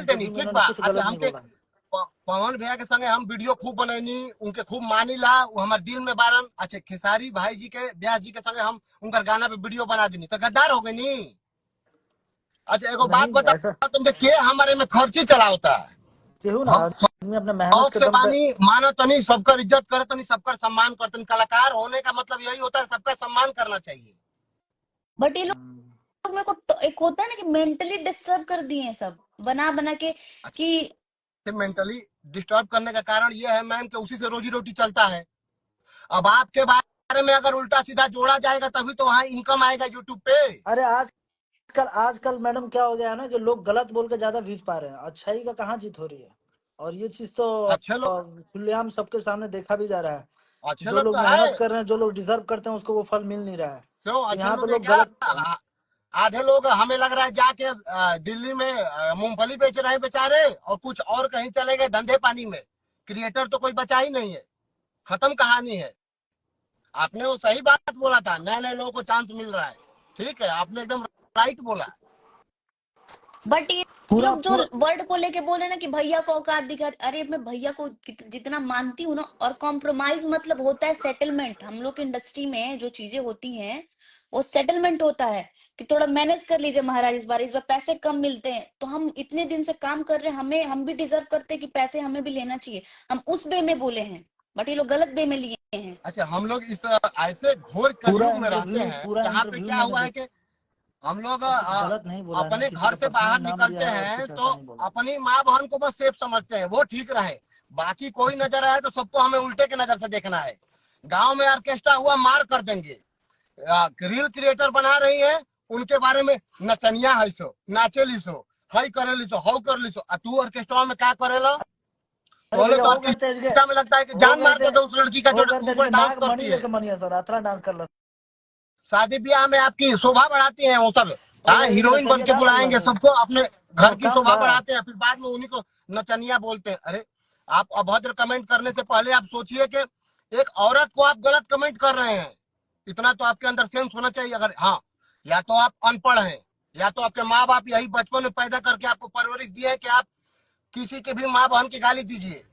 देनी, इंटरव्यू में ठीक उन्होंने बा। कुछ अच्छा गलत नहीं हमके बोला। पवन भैया के संगे हम वीडियो खूब बनैनी, उनके खूब मानी ला, वो हमारे दिल में बारन। अच्छा खेसारी भाई जी के, व्यास जी के संगे हम उनका गाना पे वीडियो बना देनी, तो गद्दार हो गए नी। अच्छा एगो बात नहीं ऐसा बताओ, तुमके के हमारे में खर्ची चलावता है? केहू ना, हम आदमी अपना मेहनत शौक के से दम पे। बानी, मानो तनी, सबकर इज्जत करे तनी, सबकर सम्मान करतनी। कलाकार होने का मतलब यही होता है, सबका सम्मान करना चाहिए। बट ये लोग मेरे को एक होता है ना कि मेंटली डिस्टर्ब कर दिए हैं सब बना बना के अच्छा, कि मेंटली डिस्टर्ब करने का कारण यह है मैम कि उसी से रोजी रोटी चलता है। अब आपके बारे में अगर उल्टा सीधा जोड़ा जाएगा तभी तो वहाँ इनकम आएगा यूट्यूब पे। अरे आजकल मैडम क्या हो गया है ना कि लोग गलत बोल के ज्यादा व्यूज पा रहे हैं, अच्छाई का कहाँ जीत हो रही है। और ये चीज तो अच्छे लोग, खुलेआम सबके सामने देखा भी जा रहा है। अच्छे जो लोग लोग तो है। मेहनत कर रहे हैं, जो लोग डिजर्व करते हैं, उसको वो फल मिल नहीं रहा है। क्यों तो अच्छे यहाँ पे लोग है लोग क्या? गलत। आधे लोग हमें लग रहा है जाके दिल्ली में मूंगफली बेच रहे हैं बेचारे, और कुछ और कहीं चले गए धंधे पानी में। क्रिएटर तो कोई बचा ही नहीं है, खत्म कहानी है। आपने वो सही बात बोला था, नए नए लोगों को चांस मिल रहा है, ठीक है, आपने एकदम राइट बोला। बट ये पूरा लोग जो पूरा वर्ड को लेके बोले ना कि भैया को औकात दिखा, अरे मैं भैया को जितना मानती हूँ ना, और कॉम्प्रोमाइज मतलब होता है सेटलमेंट। हम लोग की इंडस्ट्री में जो चीजें होती हैं वो सेटलमेंट होता है कि थोड़ा मैनेज कर लीजिए महाराज, इस बार पैसे कम मिलते हैं, तो हम इतने दिन से काम कर रहे हैं, हम भी डिजर्व करते हैं कि पैसे हमें भी लेना चाहिए। हम उस वे में बोले हैं, बट ये लोग गलत वे में लिए हैं। अच्छा हम लोग इस ऐसे घोर पूरा कलयुग में रहते इंटरव्यू हैं पूरा जहाँ पे इंटरव्यू क्या मैंने हुआ है देखा। कि हम लोग और कुछ गलत नहीं बोला है ना, अपने किसी घर का से पर्सनल बाहर नाम लिया निकलते है और हैं कुछ तो ऐसा नहीं बोला। अपनी माँ बहन को बस सेफ समझते हैं, वो ठीक रहे। बाकी कोई नजर आए तो सबको हमें उल्टे के नजर से देखना है। गांव में ऑर्केस्ट्रा हुआ मार कर देंगे। रील क्रिएटर बना रही है, उनके बारे में नचनिया है सो, नाचेली सो, हई करेली सो, हौ करली सो। तू ऑर्केस्ट्रा में क्या करेला? अरे तो भैया तो वो करते हैं ऑर्केस्ट्रा में लगता है कि वो जान मार करते दे दो उस लड़की का जो वो करते ऊपर हैं डांस नाग करती मणि है। लेके मनिया सर अथरा डांस कर लो। शादी ब्याह में आपकी शोभा बढ़ाती हैं वो सब। अरे हाँ भैया लेकिन हीरोइन बन नचनिया के दान हुआ बुलाएंगे नहीं, सबको, अपने घर कोनो की काम शोभा बा। बढ़ाते हैं, फिर बाद में उन्हीं को नचनिया बोलते हैं। अरे आप अभद्र कमेंट करने से पहले आप सोचिए कि एक औरत को आप गलत कमेंट कर रहे हैं। इतना तो आपके अंदर सेंस होना चाहिए। अगर हाँ, या तो आप अनपढ़ हैं, या तो आपके माँ बाप यही बचपन में पैदा करके आपको परवरिश दी है कि आप किसी के भी माँ बहन की गाली दीजिए।